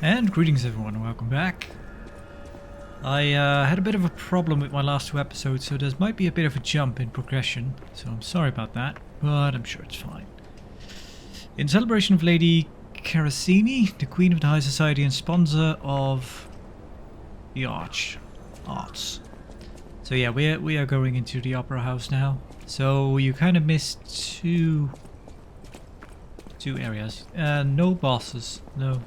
And greetings everyone, welcome back. I had a bit of a problem with my last two episodes, so there might be a bit of a jump in progression, so I'm sorry about that, but I'm sure it's fine. In celebration of Lady Carasini, the Queen of the High Society and sponsor of the Arts. So yeah, we are going into the Opera House now. So you kind of missed two areas. No bosses, no.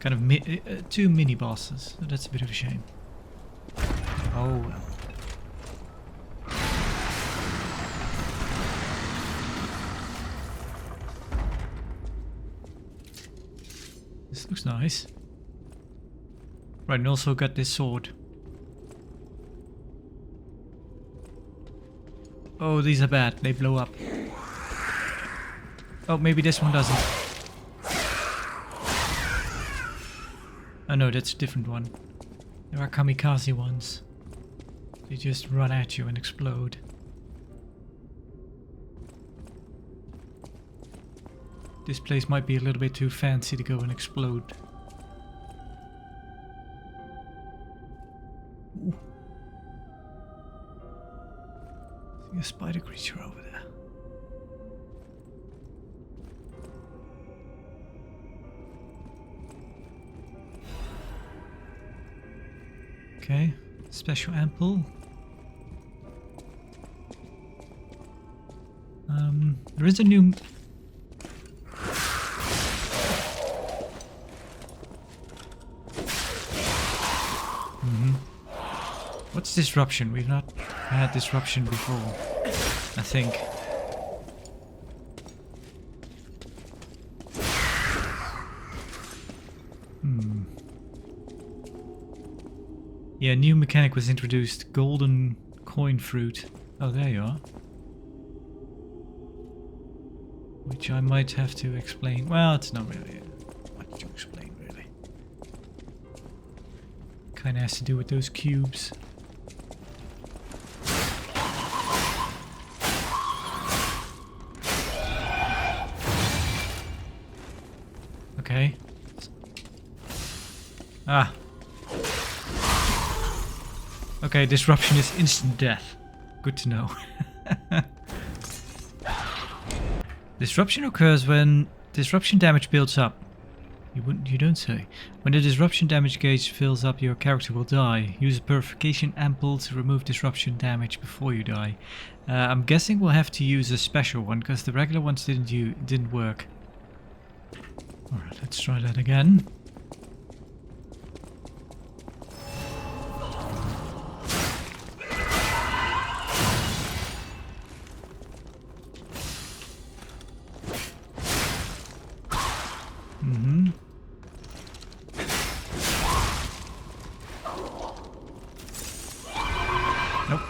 Kind of two mini bosses, so that's a bit of a shame. Oh well. This looks nice. Right, and also got this sword. Oh, these are bad, they blow up. Oh, maybe this one doesn't. Oh no, that's a different one. There are kamikaze ones. They just run at you and explode. This place might be a little bit too fancy to go and explode. Ooh. See a spider creature over there. Okay, special ample. There is a new... What's disruption? We've not had disruption before, I think. Yeah, new mechanic was introduced. Golden coin fruit. Oh, there you are. Which I might have to explain. Well, it's not really much to explain, really. Kinda has to do with those cubes. Okay. Ah. Okay, disruption is instant death. Good to know. Disruption occurs when disruption damage builds up. You don't say. When the disruption damage gauge fills up, your character will die. Use a purification ample to remove disruption damage before you die. I'm guessing we'll have to use a special one because the regular ones didn't work. Alright, let's try that again. Nope.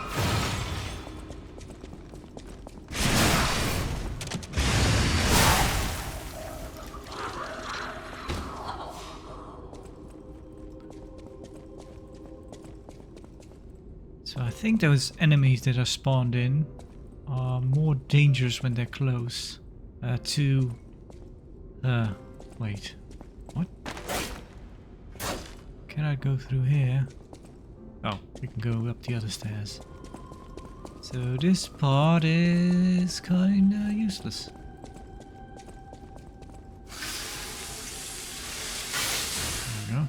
So I think those enemies that are spawned in are more dangerous when they're close to... wait. What? Can I go through here? Oh, we can go up the other stairs. So this part is kinda useless. There we go.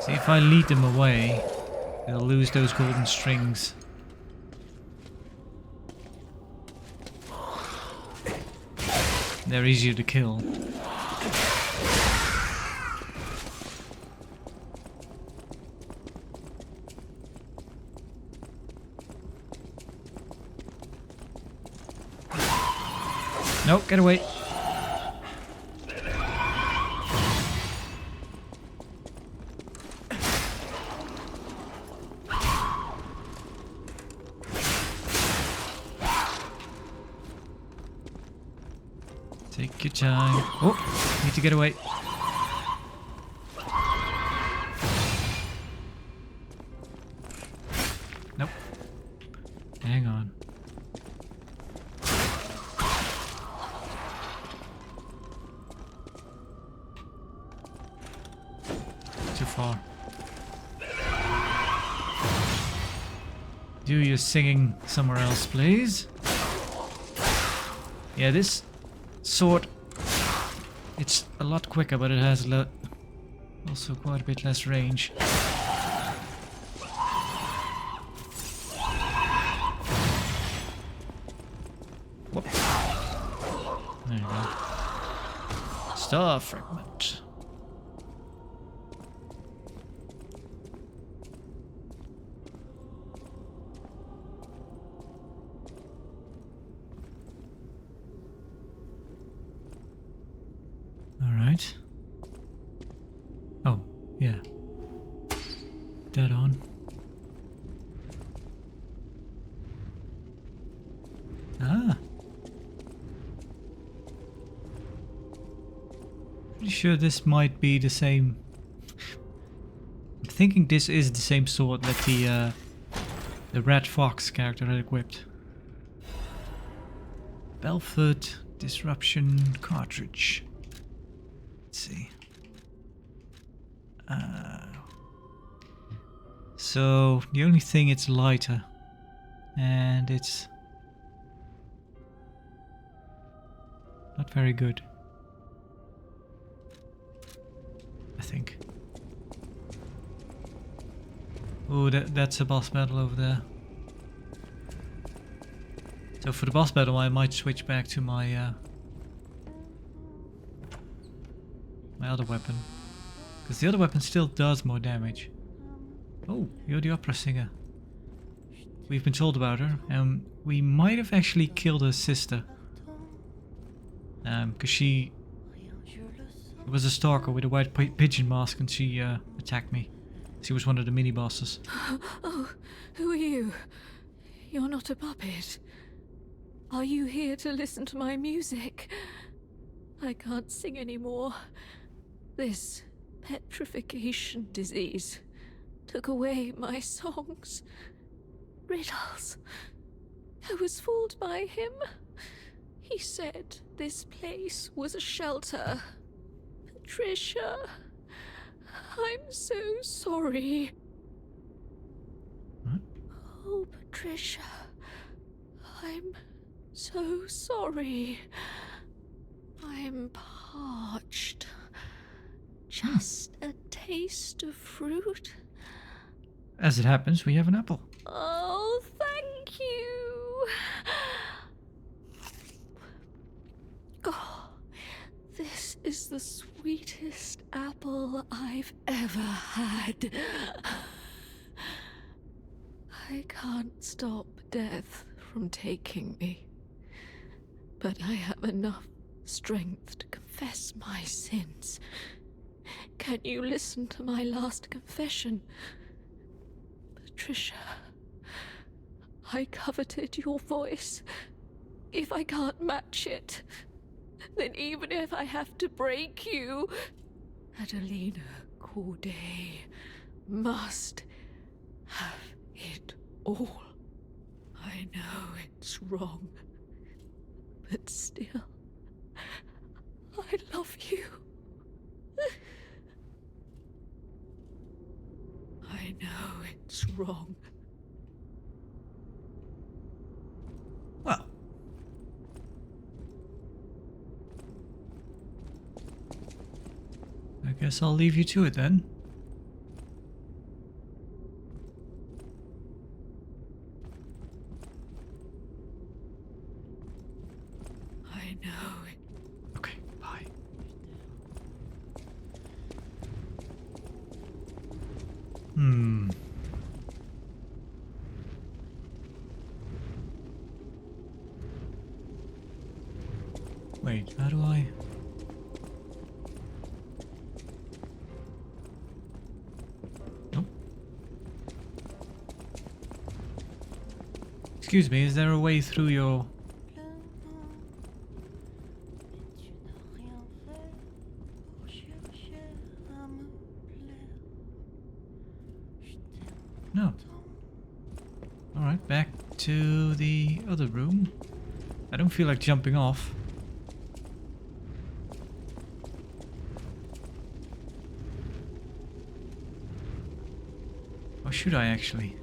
See, if I lead them away, they'll lose those golden strings. They're easier to kill. Nope, get away. Take your time. Oh, need to get away. Hang on. Too far. Do your singing somewhere else, please. Yeah, this sword, it's a lot quicker, but it has also quite a bit less range. Whoop. There you go. Star fragment. Alright. Oh, yeah. Dead on. Ah. Pretty sure this might be the same. I'm thinking this is the same sword that the Red Fox character had equipped. Belford Disruption cartridge. Let's see. So the only thing, it's lighter, and it's not very good, I think. Oh, that's a boss battle over there. So for the boss battle, I might switch back to my my other weapon, because the other weapon still does more damage. Oh, you're the opera singer. We've been told about her, and we might have actually killed her sister. Because she was a stalker with a white pigeon mask, and she attacked me. She was one of the mini bosses. Oh, who are you? You're not a puppet. Are you here to listen to my music? I can't sing anymore. This petrification disease took away my songs. Riddles. I was fooled by him. He said this place was a shelter. Patricia, I'm so sorry. What? Oh, Patricia, I'm so sorry. I'm parched. Just a taste of fruit. As it happens, we have an apple. Oh, thank you. Oh, this is the sweetest apple I've ever had. I can't stop death from taking me, but I have enough strength to confess my sins. Can you listen to my last confession? Patricia, I coveted your voice. If I can't match it, then even if I have to break you, Adelina Corday must have it all. I know it's wrong, but still, I love you. I know it's wrong. Well. I guess I'll leave you to it then. I know it. Okay, bye. Wait, how do I... Nope. Excuse me, is there a way through your... No. Alright, back to the other room. I don't feel like jumping off. Or should I actually?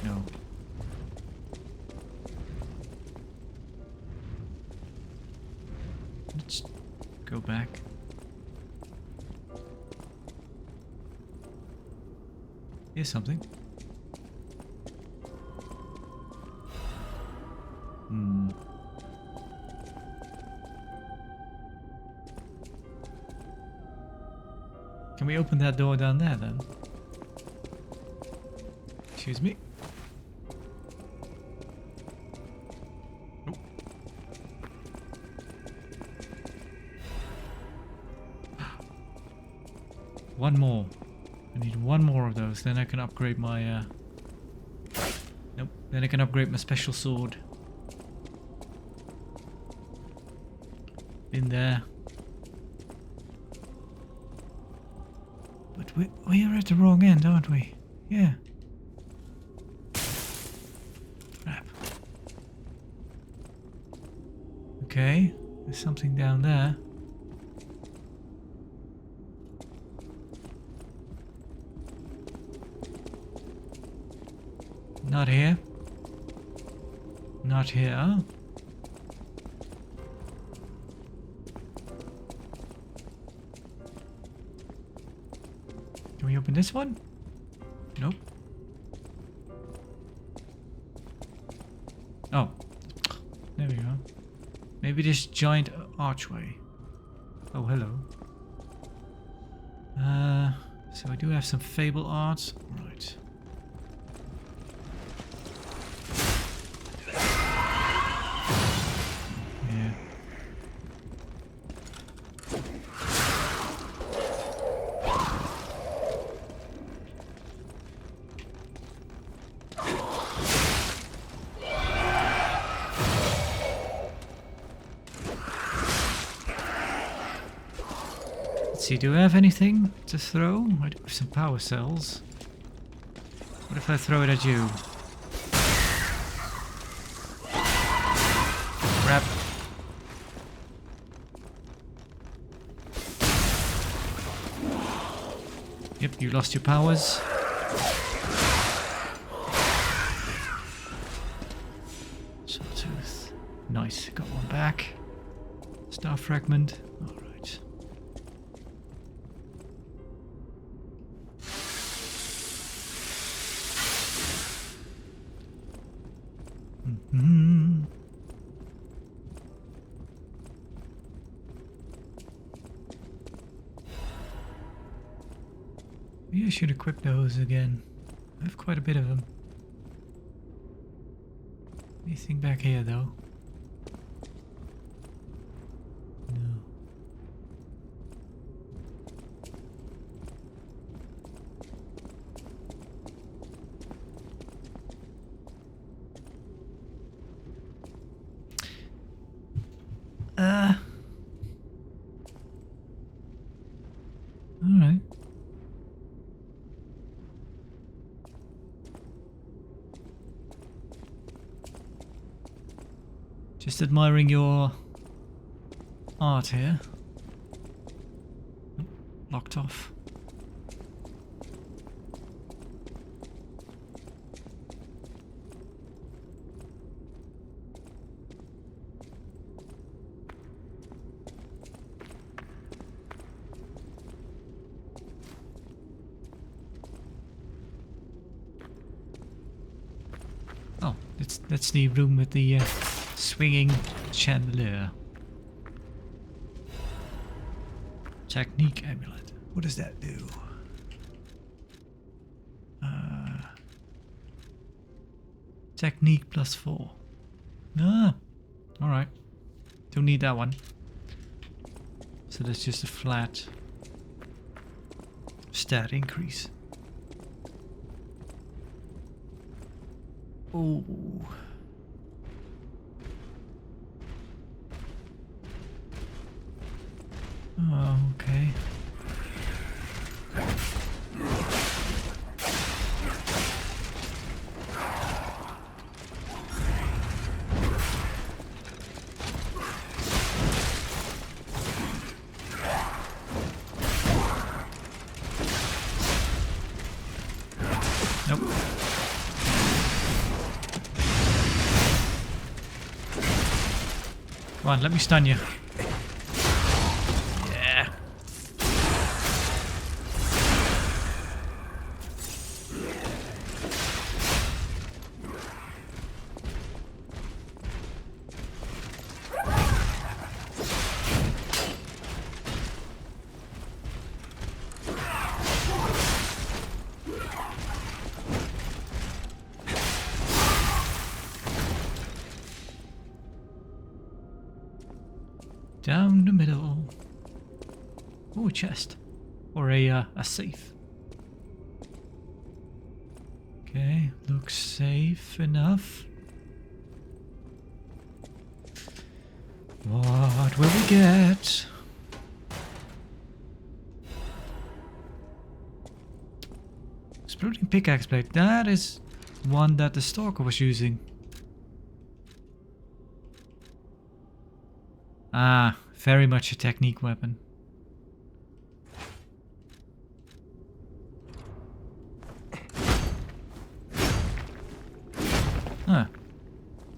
No. Let's go back. Here's something. Can we open that door down there then? Excuse me. Oh. One more. I need one more of those, then I can upgrade my nope, then I can upgrade my special sword. In there. But we're at the wrong end, aren't we? Yeah. Crap. Okay, there's something down there. Not here. Not here. Can we open this one? Nope. Oh. There we go. Maybe this giant archway. Oh, hello. So I do have some fable arts. Right. See, do I have anything to throw? I do have some power cells. What if I throw it at you? Crap. Yep, you lost your powers. Sawtooth. Nice, got one back. Star fragment. Alright. Maybe I should equip those again. I have quite a bit of them. Anything back here though? No. Alright. Just admiring your art here. Oh, locked off. Oh, that's the room with the swinging chandelier. Technique amulet. What does that do? Technique +4. Ah, alright. Don't need that one. So that's just a flat stat increase. Oh. Oh, okay. Come on, let me stun you. Yeah. Down the middle. Oh, a chest. Or a safe. Okay, looks safe enough. What will we get? Exploding pickaxe blade. That is one that the stalker was using. Ah, very much a technique weapon. Huh.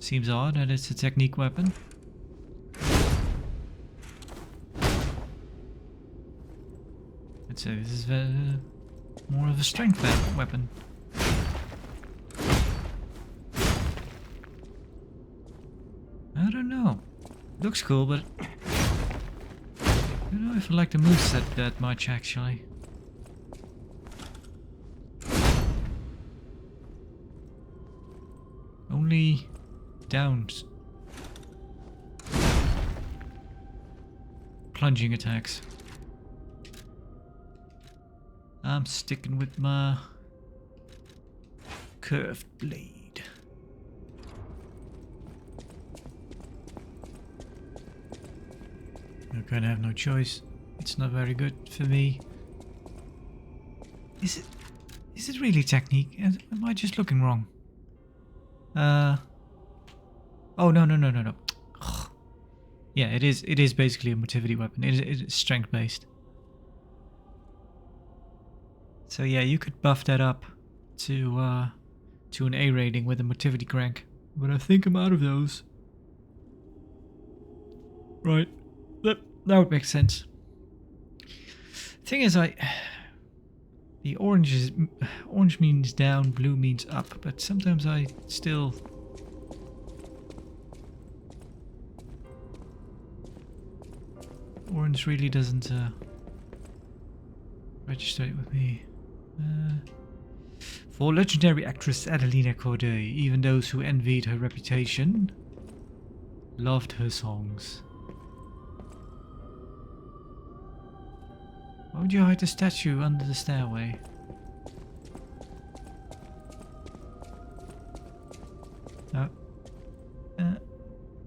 Seems odd that it's a technique weapon. I'd say this is more of a strength weapon. I don't know. Looks cool, but I don't know if I like the moveset that much, actually. Only downs. Plunging attacks. I'm sticking with my curved blade. I kind of have no choice. It's not very good for me. Is it really technique? Am I just looking wrong? Oh no. Yeah, it is basically a motivity weapon. It is strength based. So yeah, you could buff that up to an A rating with a motivity crank. But I think I'm out of those. Right. That would make sense. Thing is, the orange means down, blue means up, but sometimes I still orange really doesn't register it with me. For legendary actress Adelina Corday, even those who envied her reputation loved her songs. Why would you hide the statue under the stairway? No.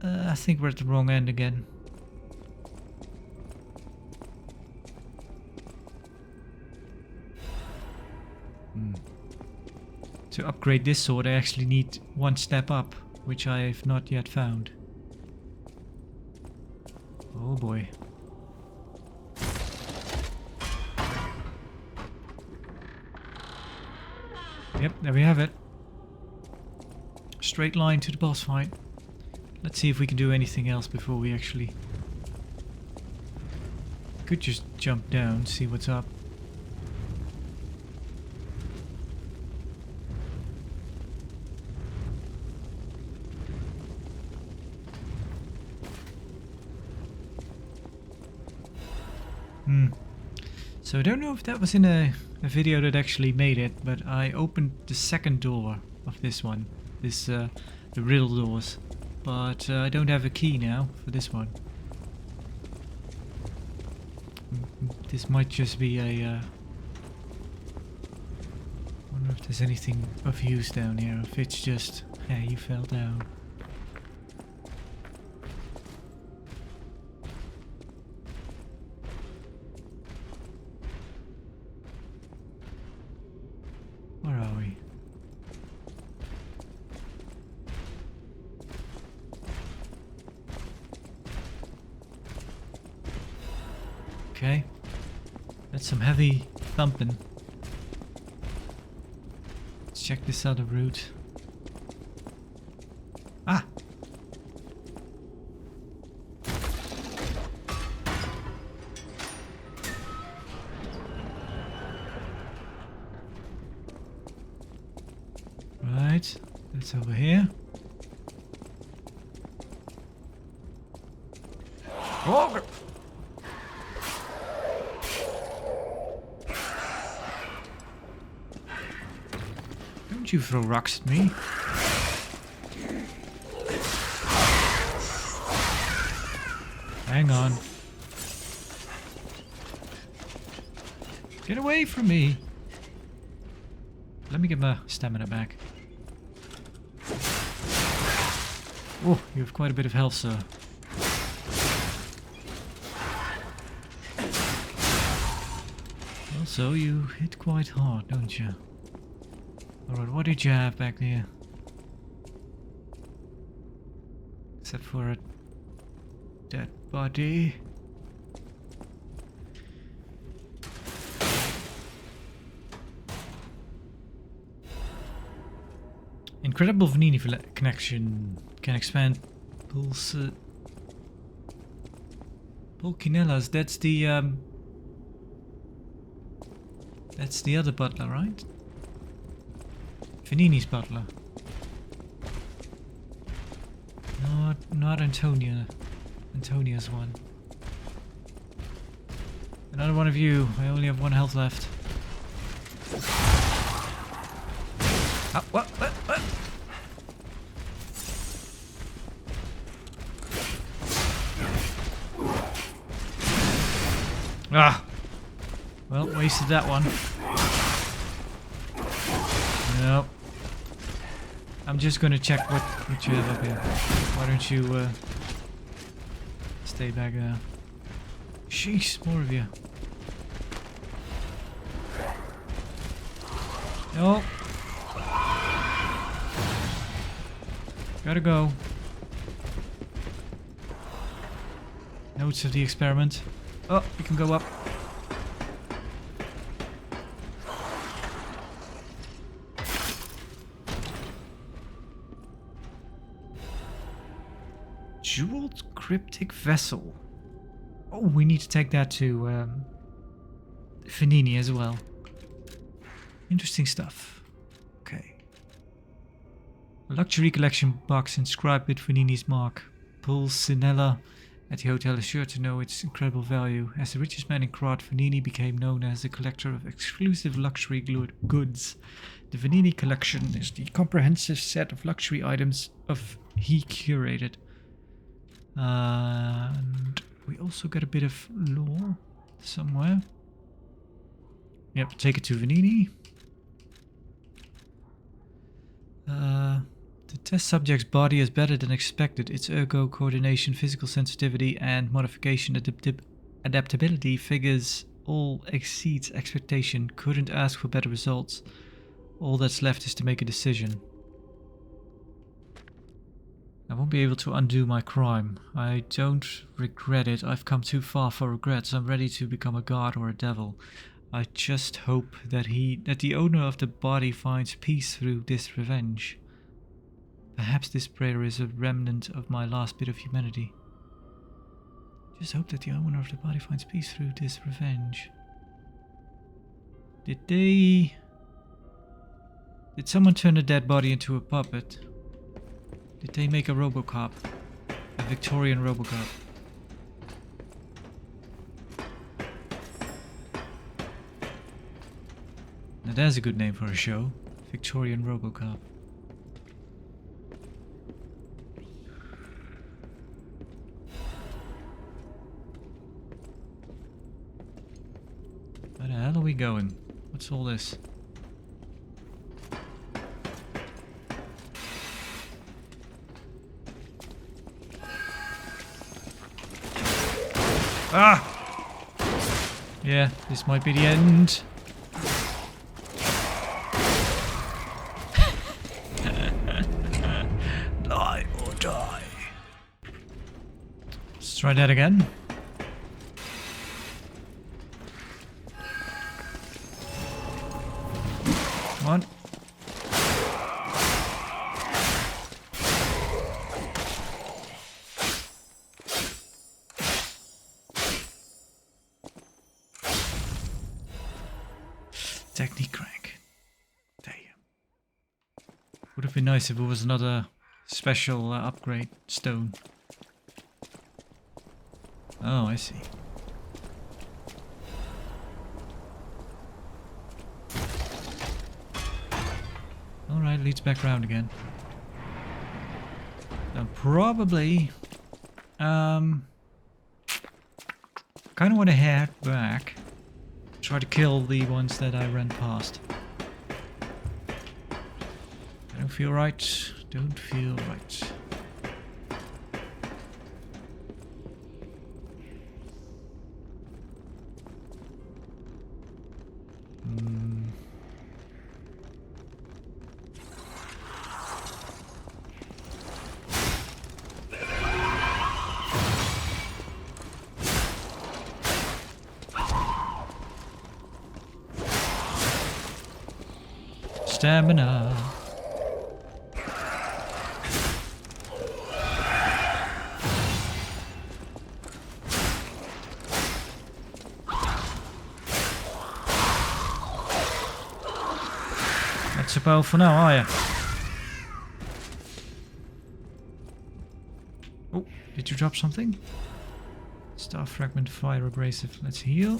I think we're at the wrong end again. To upgrade this sword, I actually need one step up, which I've not yet found. Oh boy. Yep, there we have it. Straight line to the boss fight. Let's see if we can do anything else before we actually... Could just jump down, see what's up. So I don't know if that was in a video that actually made it, but I opened the second door of this one, the riddle doors, but I don't have a key now for this one. This might just be a... I wonder if there's anything of use down here, if it's just, hey, you fell down. Where are we? Okay. That's some heavy thumping. Let's check this other route. Ah! Alright, that's over here. Oh! Don't you throw rocks at me. Hang on. Get away from me. Let me get my stamina back. Oh, you have quite a bit of health, sir. Also, you hit quite hard, don't you? Alright, what did you have back there? Except for a dead body. Incredible Vanini connection can expand Pulcinellas. That's the other butler, right? Vanini's butler. Not Antonia. Antonia's one. Another one of you. I only have 1 health left. Oh, what? Ah! Well, wasted that one. Nope. I'm just gonna check what you have up here. Why don't you stay back there? Sheesh, more of you. Nope. Gotta go. Notes of the experiment. Oh, you can go up. Jeweled cryptic vessel. Oh, we need to take that to Vanini as well. Interesting stuff. Okay. A luxury collection box inscribed with Vanini's mark. Pulcinella at the hotel is sure to know its incredible value. As the richest man in Krat, Vanini became known as the collector of exclusive luxury goods. The Vanini collection is the comprehensive set of luxury items he curated. And we also got a bit of lore somewhere. Yep, take it to Vanini. The test subject's body is better than expected. Its ergo, coordination, physical sensitivity, and modification adaptability figures all exceeds expectation. Couldn't ask for better results. All that's left is to make a decision. I won't be able to undo my crime. I don't regret it. I've come too far for regrets. I'm ready to become a god or a devil. I just hope that the owner of the body finds peace through this revenge. Perhaps this prayer is a remnant of my last bit of humanity. Just hope that the owner of the body finds peace through this revenge. Did someone turn a dead body into a puppet? Did they make a Robocop? A Victorian Robocop? Now that's a good name for a show. Victorian Robocop. Where the hell are we going? What's all this? Ah! Yeah, this might be the end. Lie or die. Let's try that again. Come on. Technique crank. Damn. have been nice if it was another special upgrade stone. Oh, I see. Alright, leads back round again. Now probably kind of want to head back. Try to kill the ones that I ran past. I don't feel right. Don't feel right. Stamina. That's about for now, are you? Oh, did you drop something? Star fragment, fire abrasive. Let's heal.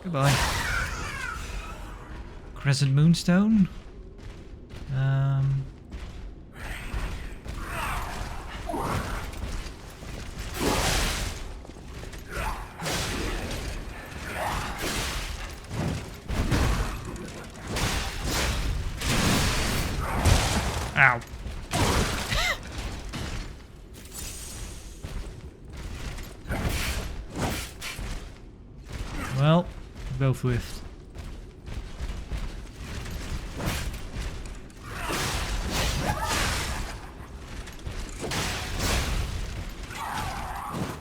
Goodbye. Crescent Moonstone. Ow. Well, both whiffed.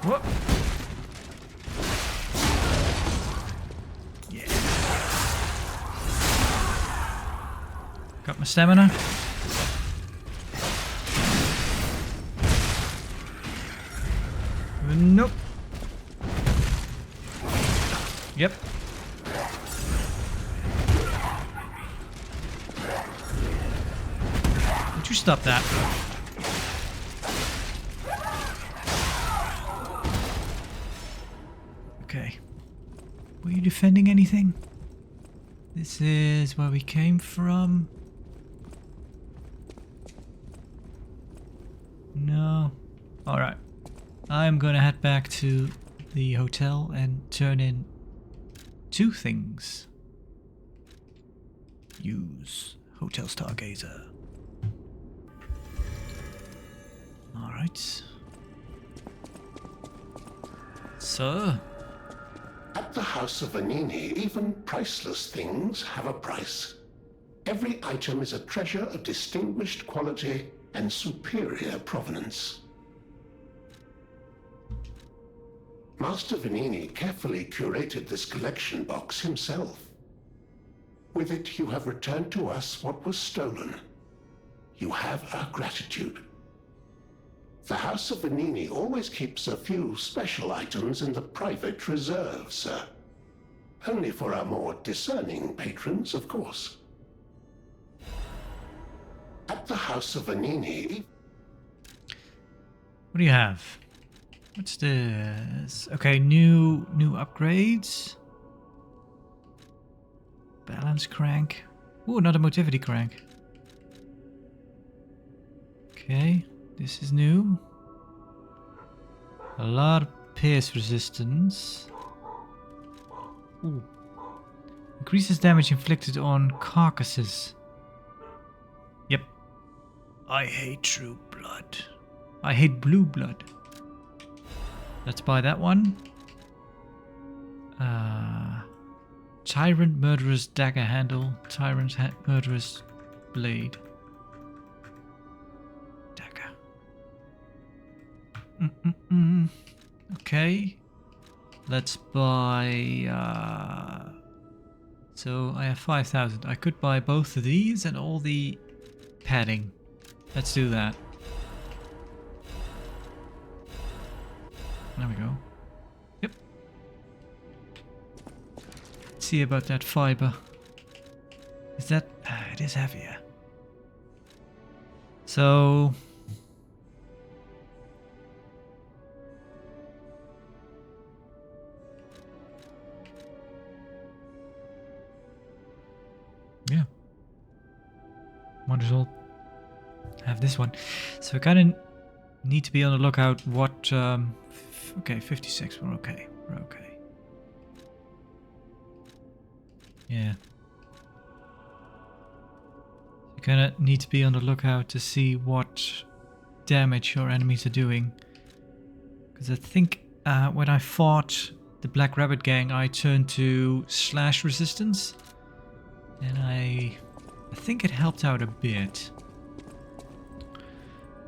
What? Yeah. Got my stamina. Nope. Yep. Would you stop that? Okay. Were you defending anything? This is where we came from. No. Alright. I'm gonna head back to the hotel and turn in 2 things. Use Hotel Stargazer. Alright. Sir? At the House of Vanini, even priceless things have a price. Every item is a treasure of distinguished quality and superior provenance. Master Vanini carefully curated this collection box himself. With it, you have returned to us what was stolen. You have our gratitude. The House of Vanini always keeps a few special items in the private reserve, sir. Only for our more discerning patrons, of course. At the House of Vanini... What do you have? What's this? Okay, new upgrades. Balance crank. Ooh, another motivity crank. Okay, this is new. A lot of pierce resistance. Ooh. Increases damage inflicted on carcasses. Yep. I hate true blood. I hate blue blood. Let's buy that one. Tyrant Murderer's Dagger Handle. Tyrant Murderer's Blade. Dagger. Okay. Let's buy... So I have 5,000. I could buy both of these and all the padding. Let's do that. There we go. Yep. see about that fiber. Is that... it is heavier. So... yeah. Might as well have this one. So we kind of need to be on the lookout what... okay, 56, we're okay. We're okay. Yeah. You kind of need to be on the lookout to see what damage your enemies are doing. Because I think when I fought the Black Rabbit Gang, I turned to slash resistance. And I think it helped out a bit.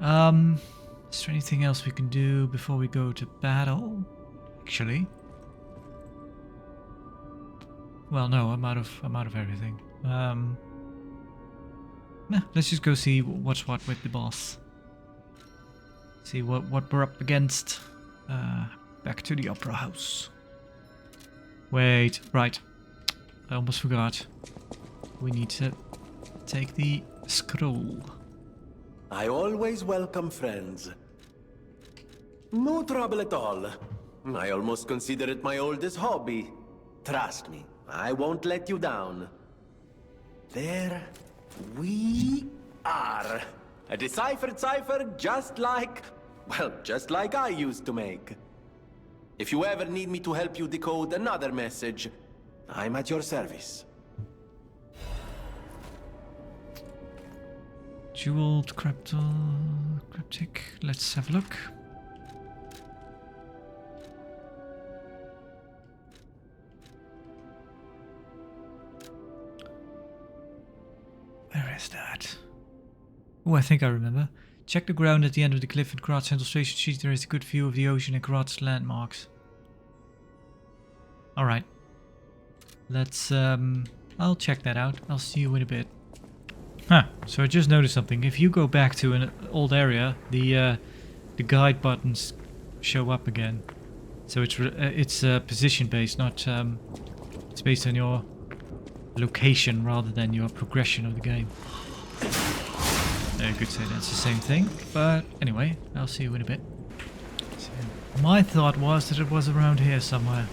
Is there anything else we can do before we go to battle? Actually. Well, no, I'm out of everything. Nah, let's just go see what's what with the boss. See what we're up against. Back to the opera house. Wait, right. I almost forgot. We need to take the scroll. I always welcome friends. No trouble at all. I almost consider it my oldest hobby. Trust me, I won't let you down. There we are. A deciphered cipher just like I used to make. If you ever need me to help you decode another message, I'm at your service. Jeweled cryptic. Let's have a look. Where is that? Oh, I think I remember. Check the ground at the end of the cliff at Graz Central Station Street. There is a good view of the ocean and Graz landmarks. Alright. Let's, I'll check that out. I'll see you in a bit. Huh, so I just noticed something. If you go back to an old area, the guide buttons show up again. So it's position based, not it's based on your location rather than your progression of the game. You could say that's the same thing, but anyway, I'll see you in a bit. So, my thought was that it was around here somewhere.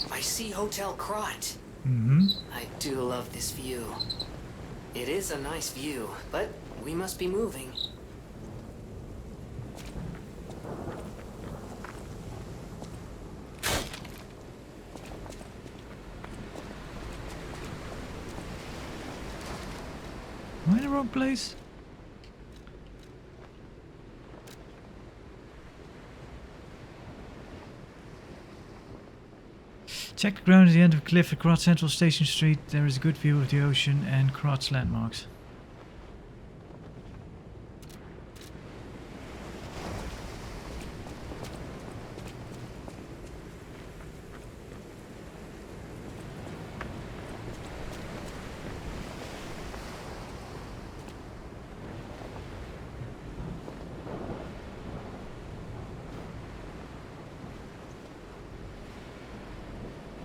I see Hotel Krot. Mm-hmm. I do love this view. It is a nice view, but we must be moving. Am I in the wrong place? Check the ground at the end of the cliff at Graz Central Station Street. There is a good view of the ocean and Graz landmarks.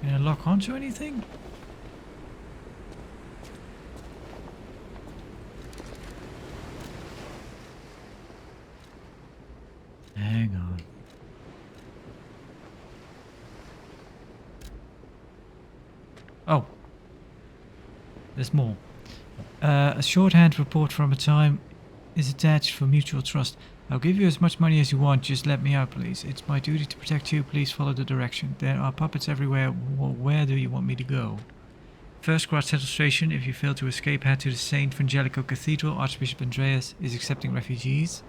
Can I lock onto anything? Hang on. Oh. There's more. A shorthand report from a time is attached for mutual trust. I'll give you as much money as you want, just let me out please. It's my duty to protect you, please follow the direction. There are puppets everywhere, where do you want me to go? First, Graz Central Station. If you fail to escape, head to the St. Frangelico Cathedral. Archbishop Andreas is accepting refugees.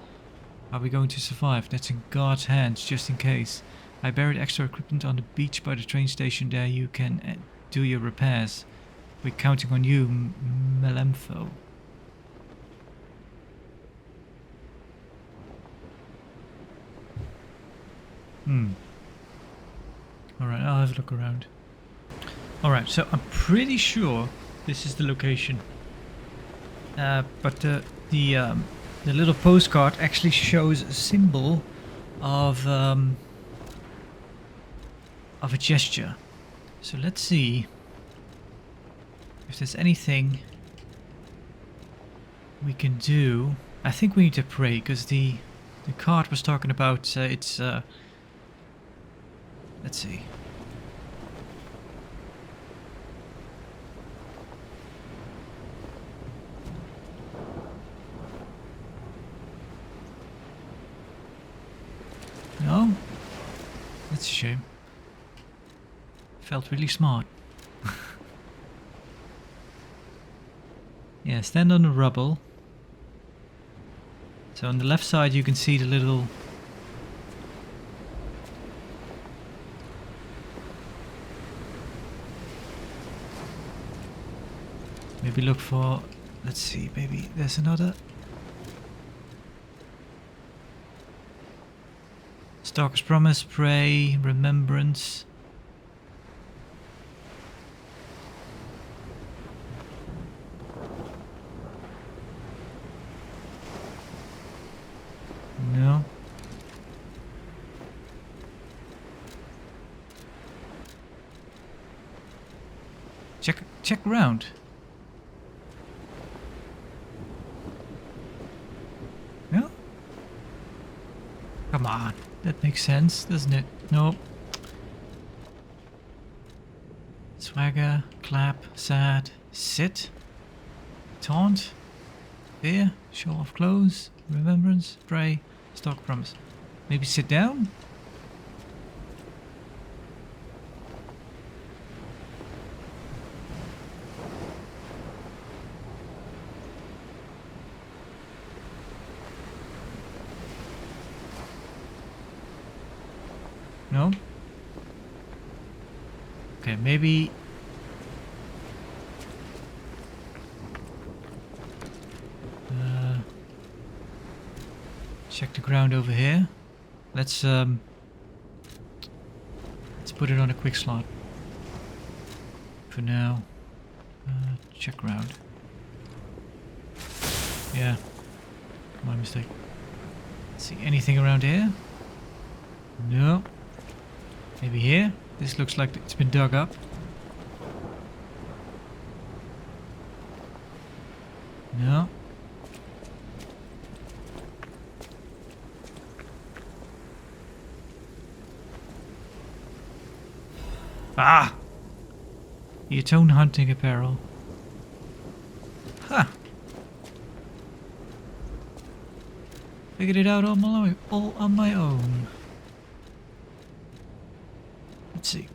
Are we going to survive? That's in God's hands, just in case. I buried extra equipment on the beach by the train station. There you can do your repairs. We're counting on you, Melempho. Alright. have a look around. Alright, so I'm pretty sure this is the location. But the little postcard actually shows a symbol of a gesture. So let's see if there's anything we can do. I think we need to pray, because the card was talking about let's see. No? That's a shame. Felt really smart. Yeah, stand on the rubble. So on the left side you can see the little... Maybe look for... Let's see, maybe there's another... Stalker's Promise, Pray, Remembrance. No. Check around. No? Come on. That makes sense, doesn't it? Nope. Swagger, clap, sad, sit, taunt, fear, show off clothes, remembrance, pray, stalk, promise. Maybe sit down? No? Okay, maybe... check the ground over here. Let's put it on a quick slot. For now. Check ground. Yeah. My mistake. See anything around here? No. Maybe here? This looks like it's been dug up. No. Ah! The Atone hunting apparel. Huh. Figured it out all on my own. Let's see.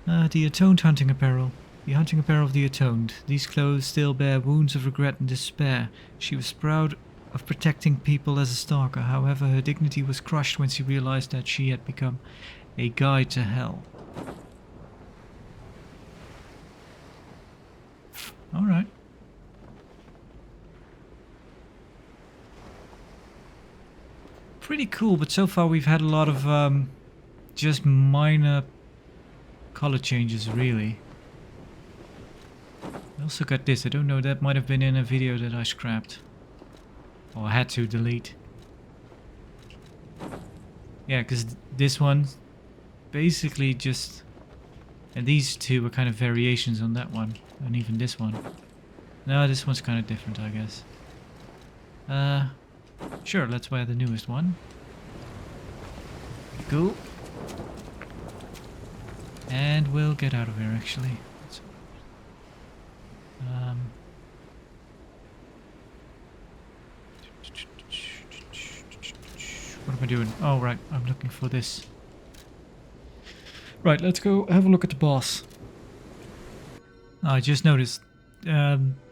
The Atoned hunting apparel. The hunting apparel of the Atoned. These clothes still bear wounds of regret and despair. She was proud of protecting people as a stalker. However, her dignity was crushed when she realized that she had become a guide to hell. Alright. Pretty cool, but so far we've had a lot of just minor color changes, really. I also got this. I don't know, that might have been in a video that I scrapped. Or I had to delete. Yeah, because this one basically just... And these two were kind of variations on that one. And even this one. No, this one's kind of different, I guess. Sure, let's wear the newest one. Cool. And we'll get out of here, actually. What am I doing? Oh, right. I'm looking for this. Right, let's go have a look at the boss. I just noticed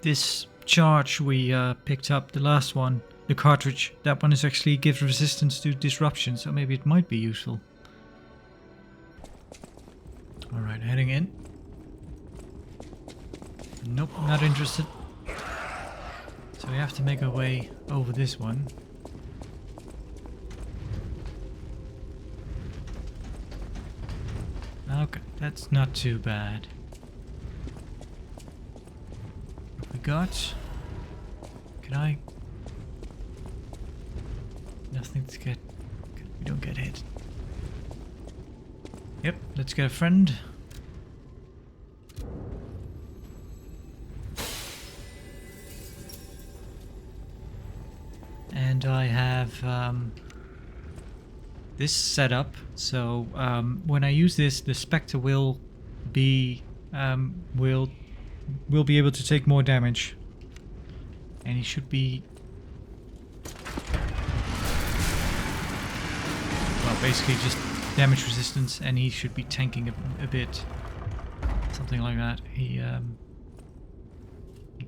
this charge we picked up, the last one, the cartridge, that one is actually gives resistance to disruption, so maybe it might be useful. Alright, heading in. Nope, not interested. So we have to make our way over this one. Okay, that's not too bad. What we got? Can I? Nothing to get. We don't get hit. Yep, let's get a friend. And I have this setup, so when I use this, the Spectre will be will be able to take more damage, and he should be basically just damage resistance, and he should be tanking a bit, something like that. He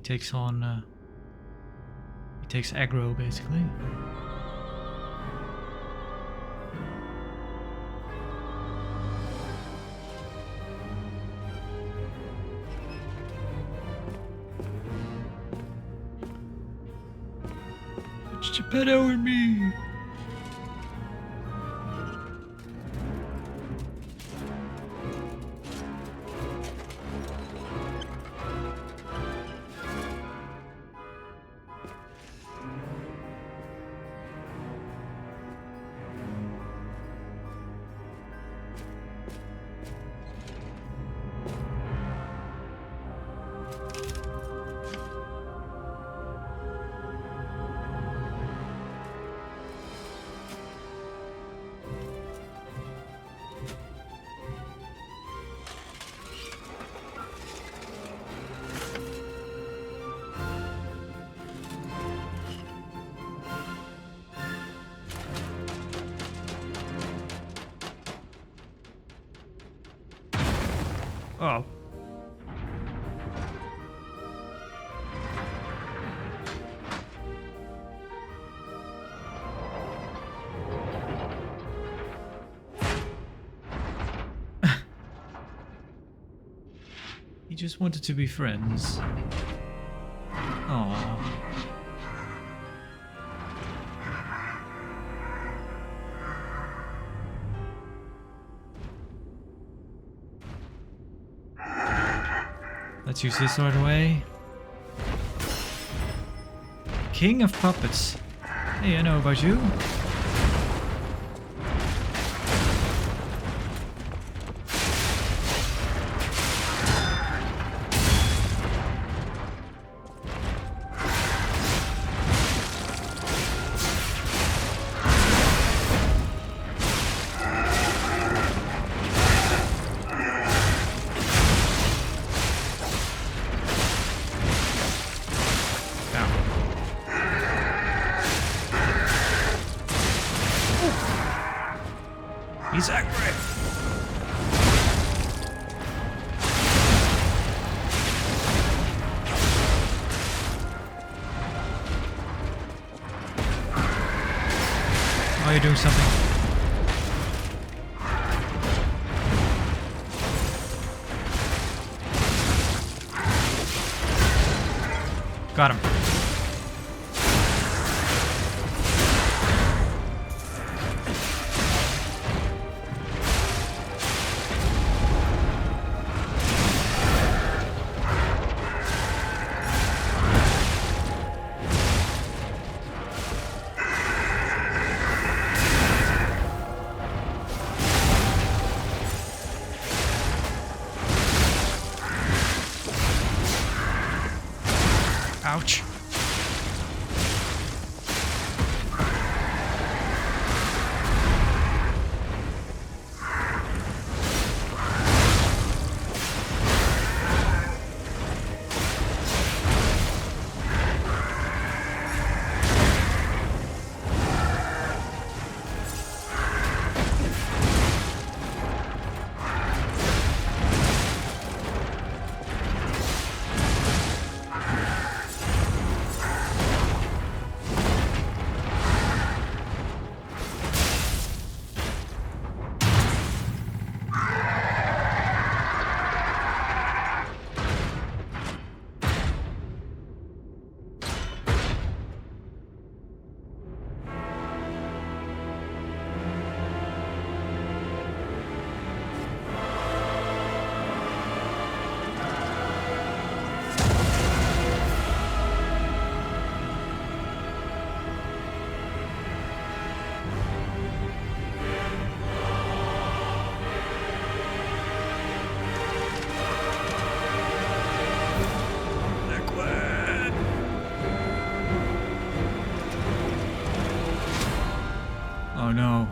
takes on he takes aggro basically. It's Geppetto and me. Oh. He just wanted to be friends. Aww. Let's use this right away. King of Puppets. Hey, I know about you. He's angry. Oh, you're doing something. Got him. Ouch. no.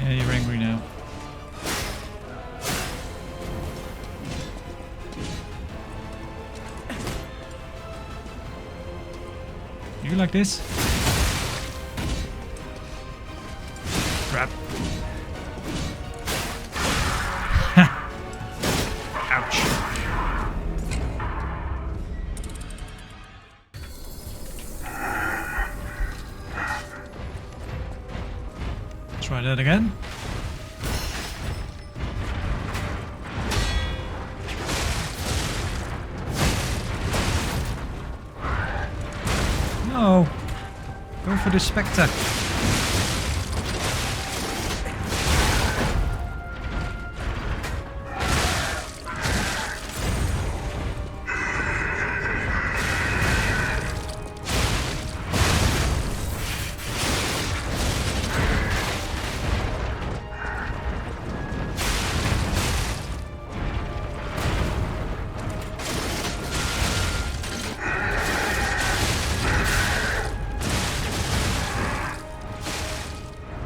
Yeah, you're angry now. You like this? Crap. Ouch. Try that again. No. Go for the Spectre.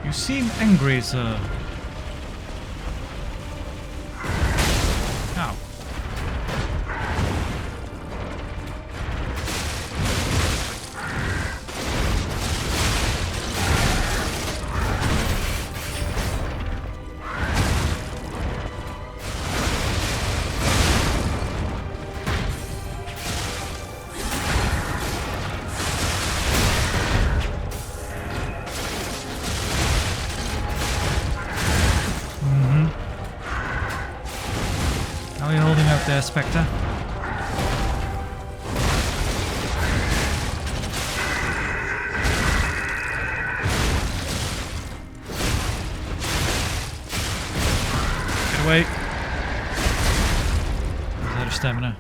You seem angry, sir. Ow. How are you holding up there, Spectre? Get away. He's out of stamina.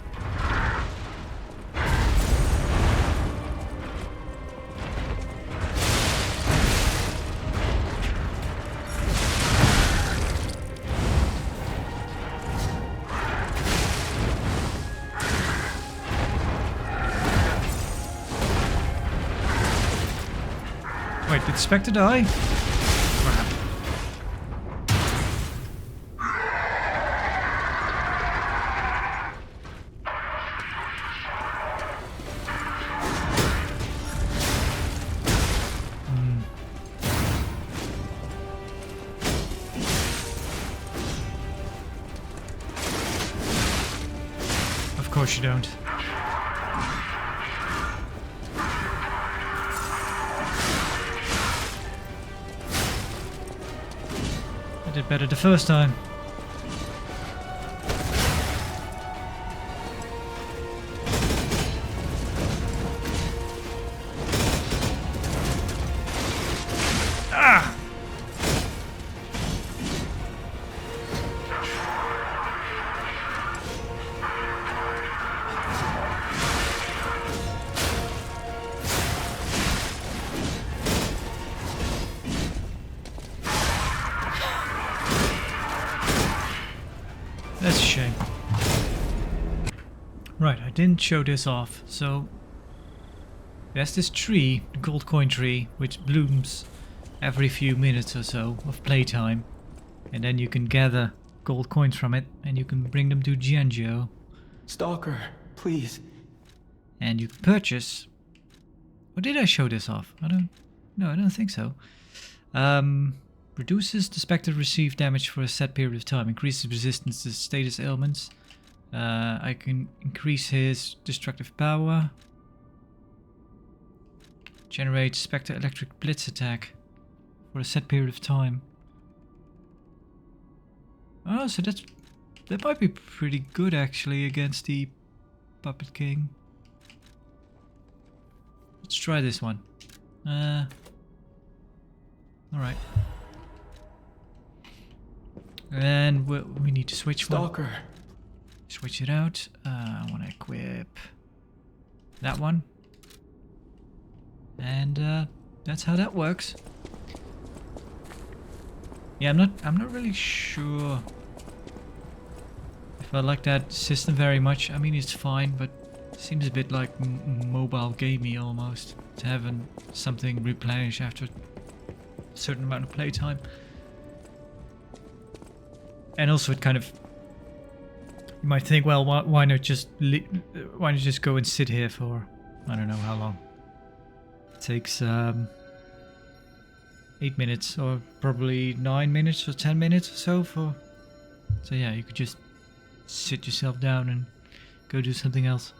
Wait, did Spectre die? Crap. Of course you don't. I did better the first time. Ah! That's a shame. Right, I didn't show this off, so there's this tree, the gold coin tree, which blooms every few minutes or so of playtime, and then you can gather gold coins from it and you can bring them to Giangio. Stalker, please. And you can purchase... Or did I show this off? I don't think so. Reduces the spectre received damage for a set period of time. Increases resistance to status ailments. I can increase his destructive power. Generate spectre electric blitz attack for a set period of time. Oh, so that might be pretty good actually against the Puppet King. Let's try this one. Alright. And we need to switch Stalker. one. Switch it out. I want to equip that one. And that's how that works. Yeah, I'm not really sure if I like that system very much. I mean, it's fine, but it seems a bit like mobile gamey almost, to have something replenish after a certain amount of playtime. And also, it kind of, you might think, well, why not just go and sit here for I don't know how long. It takes 8 minutes, or probably 9 minutes or 10 minutes or so for. So yeah, you could just sit yourself down and go do something else.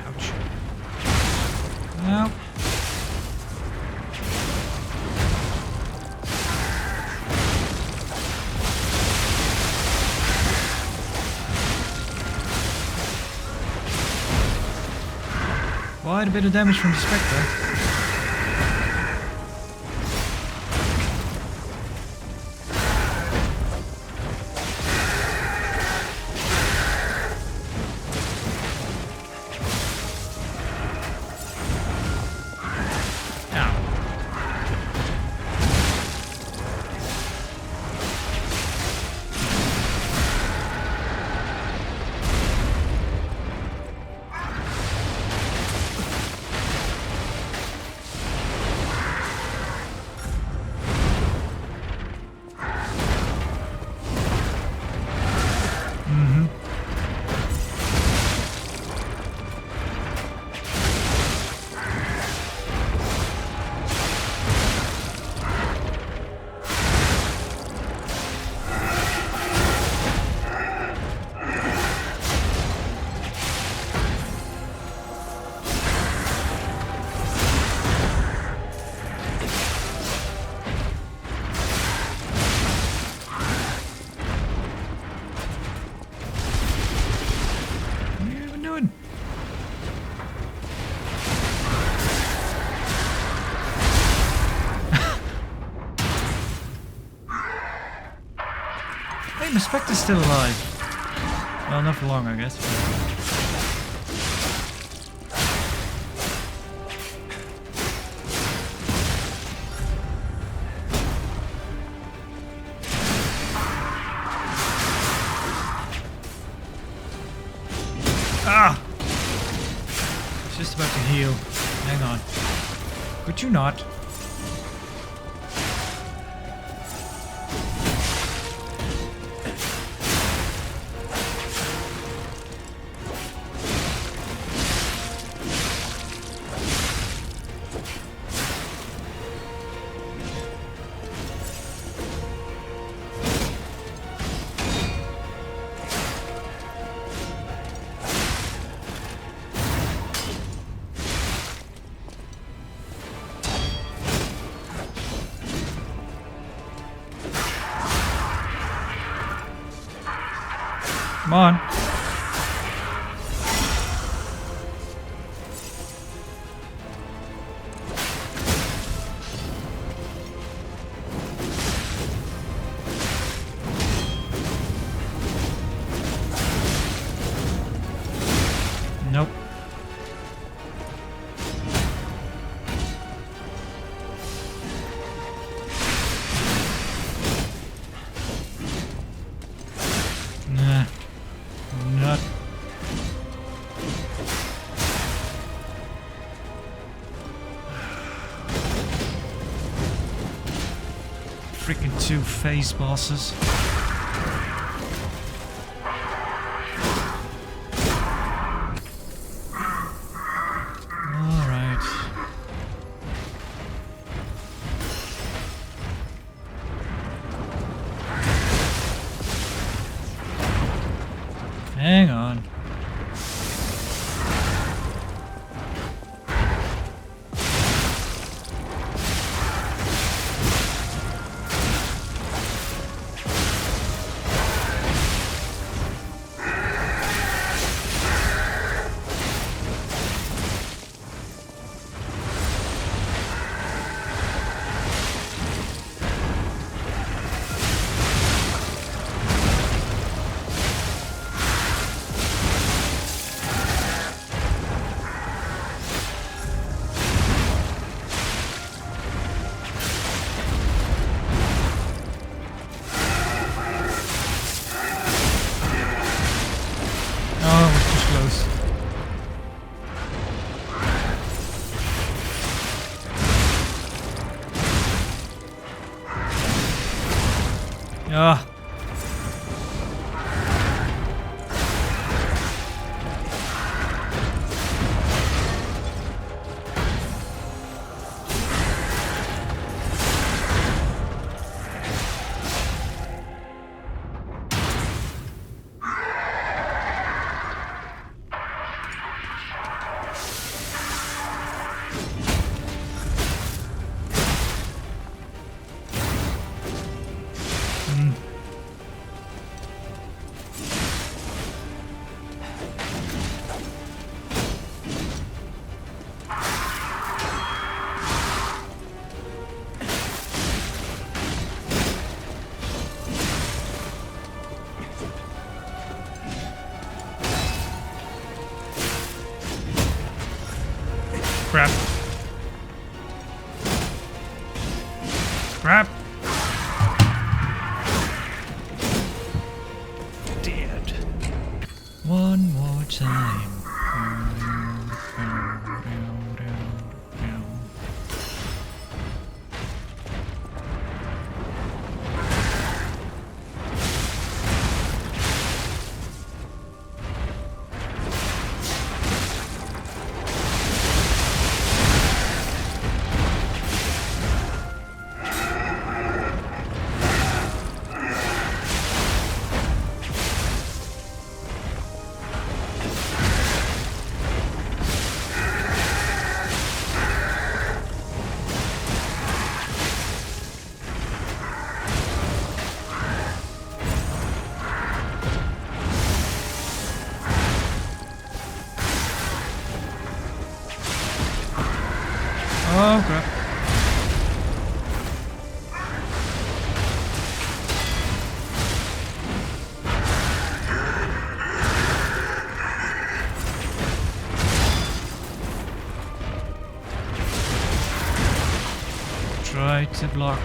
Ouch. Ow. Quite a bit of damage from the Spectre. Hey, my Spectre's still alive. Well, not for long, I guess. Ah! It's just about to heal. Hang on. Could you not? Come on. Nope. Nah. Not. two phase bosses. Alright. Hang on. Ah. Crap. Crap. Dead. One more time. Oh crap. Try to block.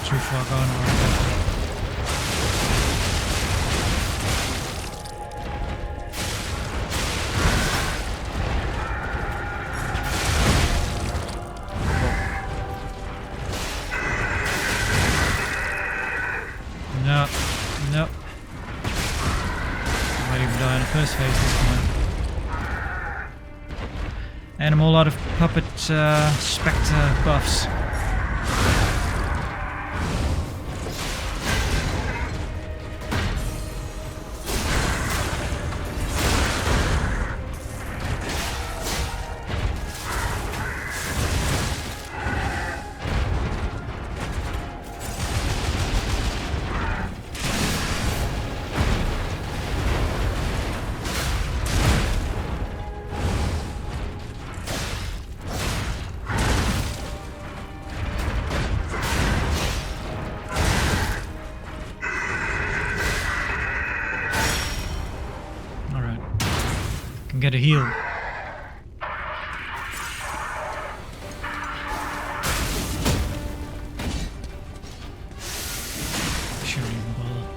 Too far gone already. No, no. I might even die in the first phase this time. And I'm all out of puppet spectre buffs. Get a heal. Shouldn't even bother.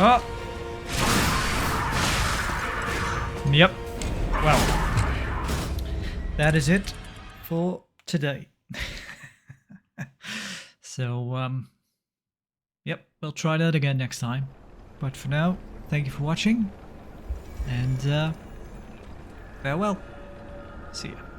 Oh! Yep. Well, that is it for today. So, yep, we'll try that again next time. But for now, thank you for watching, and farewell. See ya.